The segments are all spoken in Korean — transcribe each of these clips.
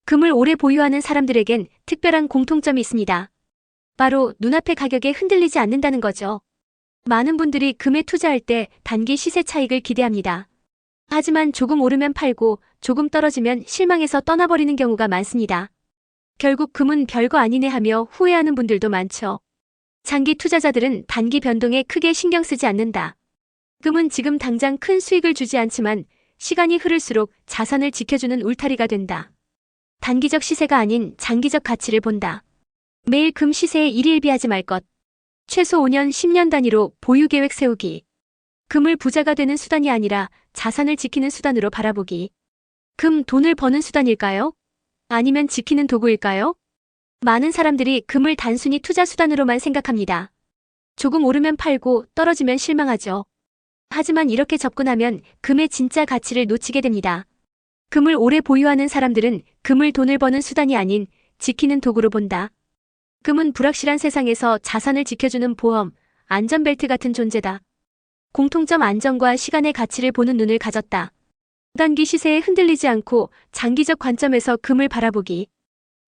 금을 오래 보유하는 사람들에겐 특별한 공통점이 있습니다. 바로 눈앞의 가격에 흔들리지 않는다는 거죠. 많은 분들이 금에 투자할 때 단기 시세 차익을 기대합니다. 하지만 조금 오르면 팔고 조금 떨어지면 실망해서 떠나버리는 경우가 많습니다. 결국 금은 별거 아니네 하며 후회하는 분들도 많죠. 장기 투자자들은 단기 변동에 크게 신경 쓰지 않는다. 금은 지금 당장 큰 수익을 주지 않지만 시간이 흐를수록 자산을 지켜주는 울타리가 된다. 단기적 시세가 아닌 장기적 가치를 본다. 매일 금 시세에 일일비하지 말 것. 최소 5년, 10년 단위로 보유 계획 세우기. 금을 부자가 되는 수단이 아니라 자산을 지키는 수단으로 바라보기. 금 돈을 버는 수단일까요? 아니면 지키는 도구일까요? 많은 사람들이 금을 단순히 투자 수단으로만 생각합니다. 조금 오르면 팔고 떨어지면 실망하죠. 하지만 이렇게 접근하면 금의 진짜 가치를 놓치게 됩니다. 금을 오래 보유하는 사람들은 금을 돈을 버는 수단이 아닌 지키는 도구로 본다. 금은 불확실한 세상에서 자산을 지켜주는 보험, 안전벨트 같은 존재다. 공통점 안정과 시간의 가치를 보는 눈을 가졌다. 단기 시세에 흔들리지 않고 장기적 관점에서 금을 바라보기.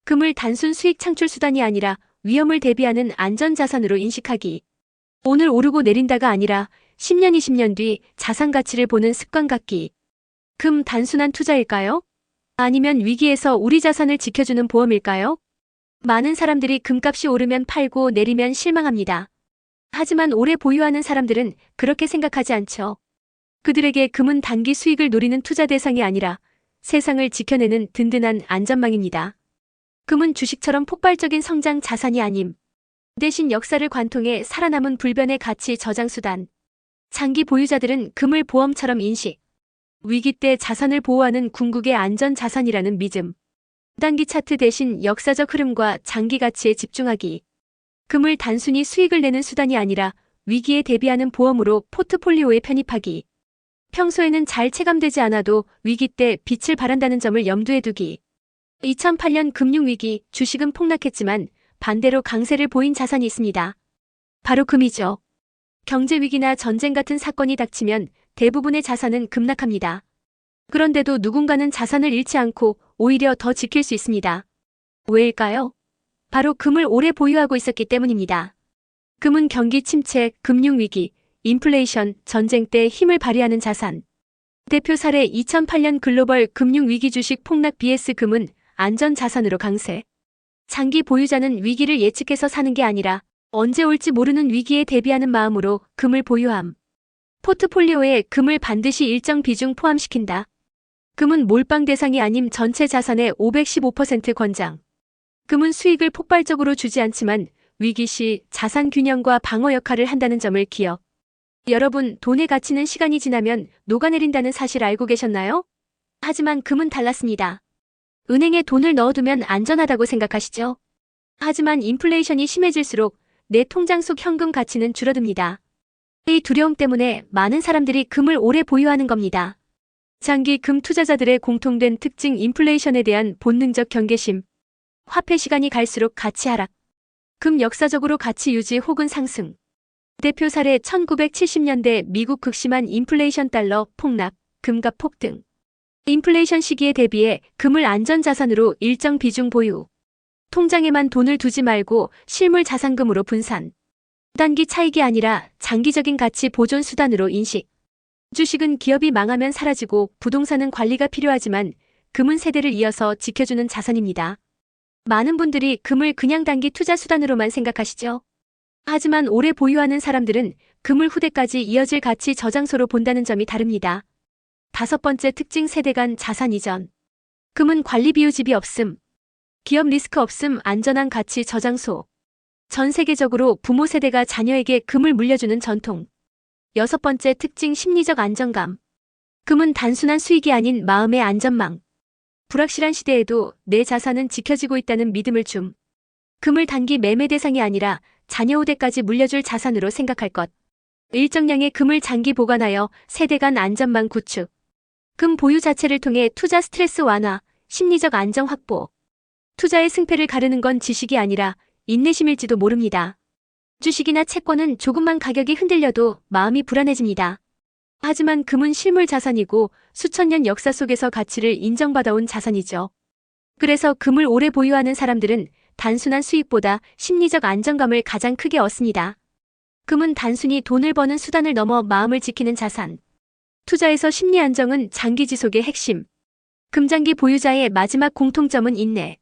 금을 단순 수익 창출 수단이 아니라 위험을 대비하는 안전자산으로 인식하기. 오늘 오르고 내린다가 아니라 10년, 20년 뒤 자산 가치를 보는 습관 갖기. 금 단순한 투자일까요? 아니면 위기에서 우리 자산을 지켜주는 보험일까요? 많은 사람들이 금값이 오르면 팔고 내리면 실망합니다. 하지만 오래 보유하는 사람들은 그렇게 생각하지 않죠. 그들에게 금은 단기 수익을 노리는 투자 대상이 아니라 세상을 지켜내는 든든한 안전망입니다. 금은 주식처럼 폭발적인 성장 자산이 아님. 대신 역사를 관통해 살아남은 불변의 가치 저장 수단. 장기 보유자들은 금을 보험처럼 인식. 위기 때 자산을 보호하는 궁극의 안전 자산이라는 믿음. 단기 차트 대신 역사적 흐름과 장기 가치에 집중하기. 금을 단순히 수익을 내는 수단이 아니라 위기에 대비하는 보험으로 포트폴리오에 편입하기. 평소에는 잘 체감되지 않아도 위기 때 빛을 발한다는 점을 염두에 두기. 2008년 금융위기, 주식은 폭락했지만 반대로 강세를 보인 자산이 있습니다. 바로 금이죠. 경제위기나 전쟁 같은 사건이 닥치면 대부분의 자산은 급락합니다. 그런데도 누군가는 자산을 잃지 않고 오히려 더 지킬 수 있습니다. 왜일까요? 바로 금을 오래 보유하고 있었기 때문입니다. 금은 경기 침체, 금융위기, 인플레이션, 전쟁 때 힘을 발휘하는 자산. 대표 사례 2008년 글로벌 금융위기 주식 폭락 vs 금은 안전자산으로 강세. 장기 보유자는 위기를 예측해서 사는 게 아니라 언제 올지 모르는 위기에 대비하는 마음으로 금을 보유함. 포트폴리오에 금을 반드시 일정 비중 포함시킨다. 금은 몰빵 대상이 아님 전체 자산의 515% 권장. 금은 수익을 폭발적으로 주지 않지만 위기 시 자산 균형과 방어 역할을 한다는 점을 기억. 여러분, 돈의 가치는 시간이 지나면 녹아내린다는 사실 알고 계셨나요? 하지만 금은 달랐습니다. 은행에 돈을 넣어두면 안전하다고 생각하시죠? 하지만 인플레이션이 심해질수록 내 통장 속 현금 가치는 줄어듭니다. 이 두려움 때문에 많은 사람들이 금을 오래 보유하는 겁니다. 장기 금 투자자들의 공통된 특징 인플레이션에 대한 본능적 경계심. 화폐 시간이 갈수록 가치 하락. 금 역사적으로 가치 유지 혹은 상승. 대표 사례 1970년대 미국 극심한 인플레이션 달러 폭락, 금값 폭등. 인플레이션 시기에 대비해 금을 안전자산으로 일정 비중 보유. 통장에만 돈을 두지 말고 실물 자산금으로 분산. 단기 차익이 아니라 장기적인 가치 보존 수단으로 인식. 주식은 기업이 망하면 사라지고 부동산은 관리가 필요하지만 금은 세대를 이어서 지켜주는 자산입니다. 많은 분들이 금을 그냥 단기 투자 수단으로만 생각하시죠. 하지만 오래 보유하는 사람들은 금을 후대까지 이어질 가치 저장소로 본다는 점이 다릅니다. 5번째 특징 세대 간 자산 이전. 금은 관리 비유집이 없음. 기업 리스크 없음 안전한 가치 저장소. 전 세계적으로 부모 세대가 자녀에게 금을 물려주는 전통. 6번째 특징 심리적 안정감. 금은 단순한 수익이 아닌 마음의 안전망. 불확실한 시대에도 내 자산은 지켜지고 있다는 믿음을 줌. 금을 단기 매매 대상이 아니라 자녀 후대까지 물려줄 자산으로 생각할 것. 일정량의 금을 장기 보관하여 세대 간 안전망 구축. 금 보유 자체를 통해 투자 스트레스 완화, 심리적 안정 확보. 투자의 승패를 가르는 건 지식이 아니라 인내심일지도 모릅니다. 주식이나 채권은 조금만 가격이 흔들려도 마음이 불안해집니다. 하지만 금은 실물 자산이고 수천 년 역사 속에서 가치를 인정받아온 자산이죠. 그래서 금을 오래 보유하는 사람들은 단순한 수익보다 심리적 안정감을 가장 크게 얻습니다. 금은 단순히 돈을 버는 수단을 넘어 마음을 지키는 자산. 투자에서 심리 안정은 장기 지속의 핵심. 금장기 보유자의 마지막 공통점은 인내.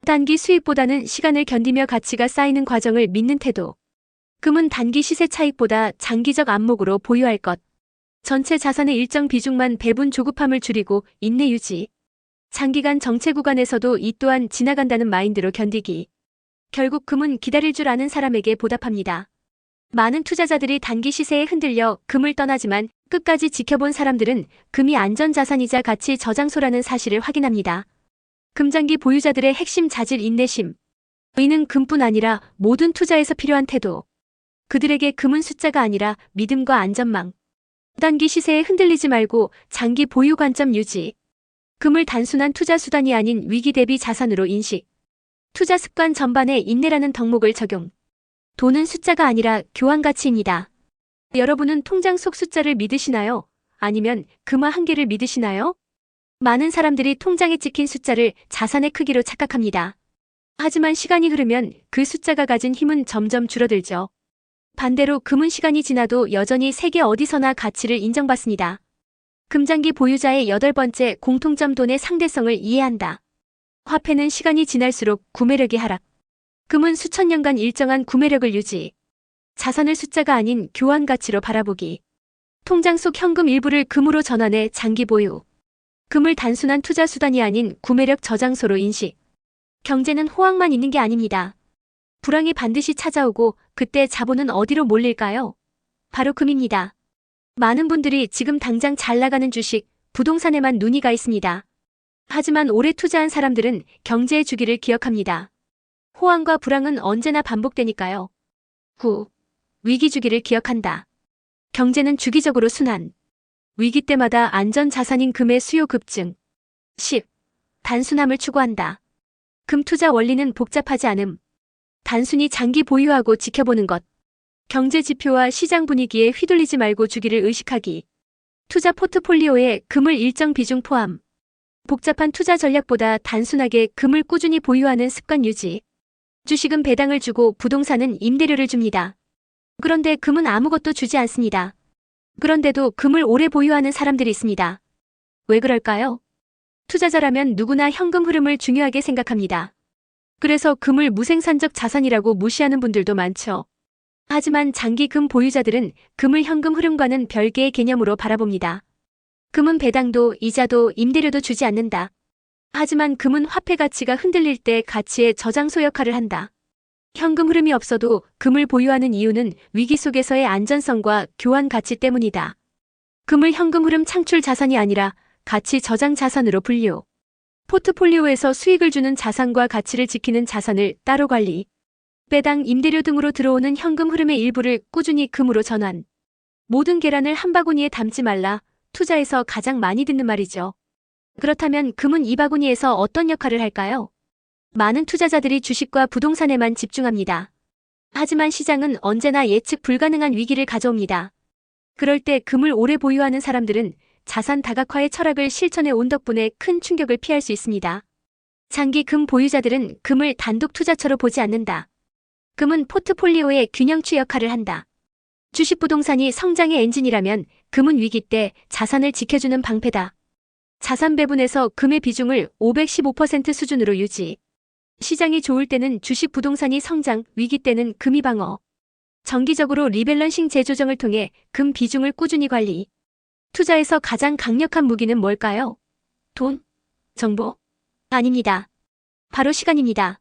단기 수익보다는 시간을 견디며 가치가 쌓이는 과정을 믿는 태도. 금은 단기 시세 차익보다 장기적 안목으로 보유할 것. 전체 자산의 일정 비중만 배분 조급함을 줄이고 인내 유지. 장기간 정체 구간에서도 이 또한 지나간다는 마인드로 견디기. 결국 금은 기다릴 줄 아는 사람에게 보답합니다. 많은 투자자들이 단기 시세에 흔들려 금을 떠나지만 끝까지 지켜본 사람들은 금이 안전자산이자 가치 저장소라는 사실을 확인합니다. 금장기 보유자들의 핵심 자질 인내심. 이는 금뿐 아니라 모든 투자에서 필요한 태도. 그들에게 금은 숫자가 아니라 믿음과 안전망. 단기 시세에 흔들리지 말고 장기 보유 관점 유지. 금을 단순한 투자 수단이 아닌 위기 대비 자산으로 인식. 투자 습관 전반에 인내라는 덕목을 적용. 돈은 숫자가 아니라 교환 가치입니다. 여러분은 통장 속 숫자를 믿으시나요? 아니면 금화 한계를 믿으시나요? 많은 사람들이 통장에 찍힌 숫자를 자산의 크기로 착각합니다. 하지만 시간이 흐르면 그 숫자가 가진 힘은 점점 줄어들죠. 반대로 금은 시간이 지나도 여전히 세계 어디서나 가치를 인정받습니다. 금장기 보유자의 8번째 공통점 돈의 상대성을 이해한다. 화폐는 시간이 지날수록 구매력이 하락. 금은 수천 년간 일정한 구매력을 유지. 자산을 숫자가 아닌 교환 가치로 바라보기. 통장 속 현금 일부를 금으로 전환해 장기 보유. 금을 단순한 투자 수단이 아닌 구매력 저장소로 인식. 경제는 호황만 있는 게 아닙니다. 불황이 반드시 찾아오고 그때 자본은 어디로 몰릴까요? 바로 금입니다. 많은 분들이 지금 당장 잘 나가는 주식, 부동산에만 눈이 가 있습니다. 하지만 오래 투자한 사람들은 경제의 주기를 기억합니다. 호황과 불황은 언제나 반복되니까요. 9. 위기 주기를 기억한다. 경제는 주기적으로 순환. 위기 때마다 안전 자산인 금의 수요 급증. 10. 단순함을 추구한다. 금 투자 원리는 복잡하지 않음. 단순히 장기 보유하고 지켜보는 것. 경제 지표와 시장 분위기에 휘둘리지 말고 주기를 의식하기. 투자 포트폴리오에 금을 일정 비중 포함. 복잡한 투자 전략보다 단순하게 금을 꾸준히 보유하는 습관 유지. 주식은 배당을 주고 부동산은 임대료를 줍니다. 그런데 금은 아무것도 주지 않습니다. 그런데도 금을 오래 보유하는 사람들이 있습니다. 왜 그럴까요? 투자자라면 누구나 현금 흐름을 중요하게 생각합니다. 그래서 금을 무생산적 자산이라고 무시하는 분들도 많죠. 하지만 장기 금 보유자들은 금을 현금 흐름과는 별개의 개념으로 바라봅니다. 금은 배당도 이자도 임대료도 주지 않는다. 하지만 금은 화폐 가치가 흔들릴 때 가치의 저장소 역할을 한다. 현금 흐름이 없어도 금을 보유하는 이유는 위기 속에서의 안전성과 교환 가치 때문이다. 금을 현금 흐름 창출 자산이 아니라 가치 저장 자산으로 분류. 포트폴리오에서 수익을 주는 자산과 가치를 지키는 자산을 따로 관리. 배당, 임대료 등으로 들어오는 현금 흐름의 일부를 꾸준히 금으로 전환. 모든 계란을 한 바구니에 담지 말라. 투자에서 가장 많이 듣는 말이죠. 그렇다면 금은 이 바구니에서 어떤 역할을 할까요? 많은 투자자들이 주식과 부동산에만 집중합니다. 하지만 시장은 언제나 예측 불가능한 위기를 가져옵니다. 그럴 때 금을 오래 보유하는 사람들은 자산 다각화의 철학을 실천해 온 덕분에 큰 충격을 피할 수 있습니다. 장기 금 보유자들은 금을 단독 투자처로 보지 않는다. 금은 포트폴리오의 균형추 역할을 한다. 주식 부동산이 성장의 엔진이라면 금은 위기 때 자산을 지켜주는 방패다. 자산 배분에서 금의 비중을 515% 수준으로 유지. 시장이 좋을 때는 주식 부동산이 성장, 위기 때는 금이 방어. 정기적으로 리밸런싱 재조정을 통해 금 비중을 꾸준히 관리. 투자에서 가장 강력한 무기는 뭘까요? 돈? 정보? 아닙니다. 바로 시간입니다.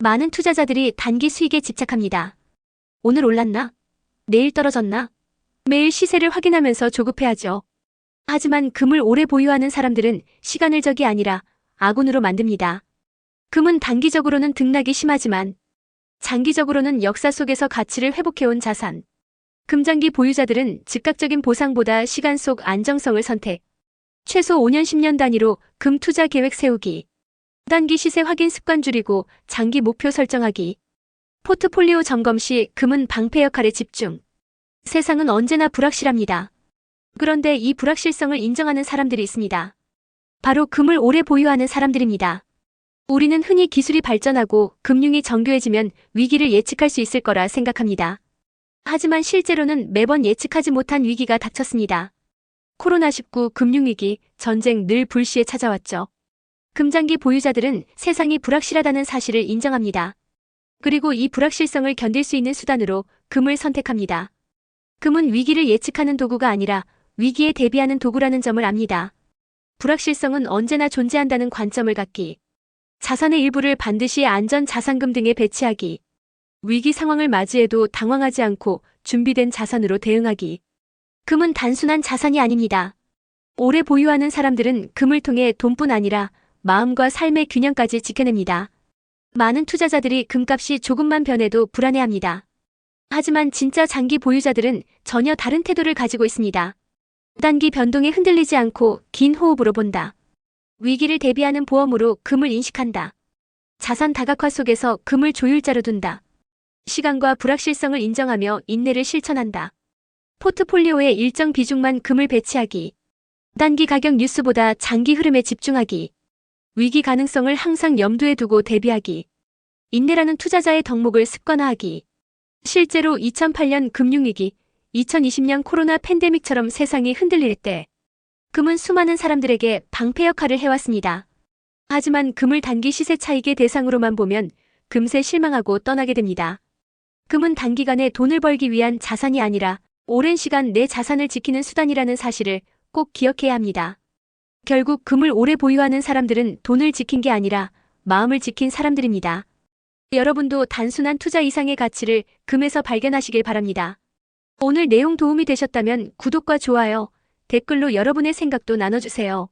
많은 투자자들이 단기 수익에 집착합니다. 오늘 올랐나? 내일 떨어졌나? 매일 시세를 확인하면서 조급해하죠. 하지만 금을 오래 보유하는 사람들은 시간을 적이 아니라 아군으로 만듭니다. 금은 단기적으로는 등락이 심하지만 장기적으로는 역사 속에서 가치를 회복해온 자산. 금장기 보유자들은 즉각적인 보상보다 시간 속 안정성을 선택. 최소 5년 10년 단위로 금 투자 계획 세우기. 단기 시세 확인 습관 줄이고 장기 목표 설정하기. 포트폴리오 점검 시 금은 방패 역할에 집중. 세상은 언제나 불확실합니다. 그런데 이 불확실성을 인정하는 사람들이 있습니다. 바로 금을 오래 보유하는 사람들입니다. 우리는 흔히 기술이 발전하고 금융이 정교해지면 위기를 예측할 수 있을 거라 생각합니다. 하지만 실제로는 매번 예측하지 못한 위기가 닥쳤습니다. 코로나19 금융위기, 전쟁 늘 불시에 찾아왔죠. 금장기 보유자들은 세상이 불확실하다는 사실을 인정합니다. 그리고 이 불확실성을 견딜 수 있는 수단으로 금을 선택합니다. 금은 위기를 예측하는 도구가 아니라 위기에 대비하는 도구라는 점을 압니다. 불확실성은 언제나 존재한다는 관점을 갖기. 자산의 일부를 반드시 안전자산금 등에 배치하기. 위기 상황을 맞이해도 당황하지 않고 준비된 자산으로 대응하기. 금은 단순한 자산이 아닙니다. 오래 보유하는 사람들은 금을 통해 돈뿐 아니라 마음과 삶의 균형까지 지켜냅니다. 많은 투자자들이 금값이 조금만 변해도 불안해합니다. 하지만 진짜 장기 보유자들은 전혀 다른 태도를 가지고 있습니다. 단기 변동에 흔들리지 않고 긴 호흡으로 본다. 위기를 대비하는 보험으로 금을 인식한다. 자산 다각화 속에서 금을 조율자로 둔다. 시간과 불확실성을 인정하며 인내를 실천한다. 포트폴리오에 일정 비중만 금을 배치하기. 단기 가격 뉴스보다 장기 흐름에 집중하기. 위기 가능성을 항상 염두에 두고 대비하기. 인내라는 투자자의 덕목을 습관화하기. 실제로 2008년 금융위기, 2020년 코로나 팬데믹처럼 세상이 흔들릴 때 금은 수많은 사람들에게 방패 역할을 해왔습니다. 하지만 금을 단기 시세 차익의 대상으로만 보면 금세 실망하고 떠나게 됩니다. 금은 단기간에 돈을 벌기 위한 자산이 아니라 오랜 시간 내 자산을 지키는 수단이라는 사실을 꼭 기억해야 합니다. 결국 금을 오래 보유하는 사람들은 돈을 지킨 게 아니라 마음을 지킨 사람들입니다. 여러분도 단순한 투자 이상의 가치를 금에서 발견하시길 바랍니다. 오늘 내용 도움이 되셨다면 구독과 좋아요, 댓글로 여러분의 생각도 나눠주세요.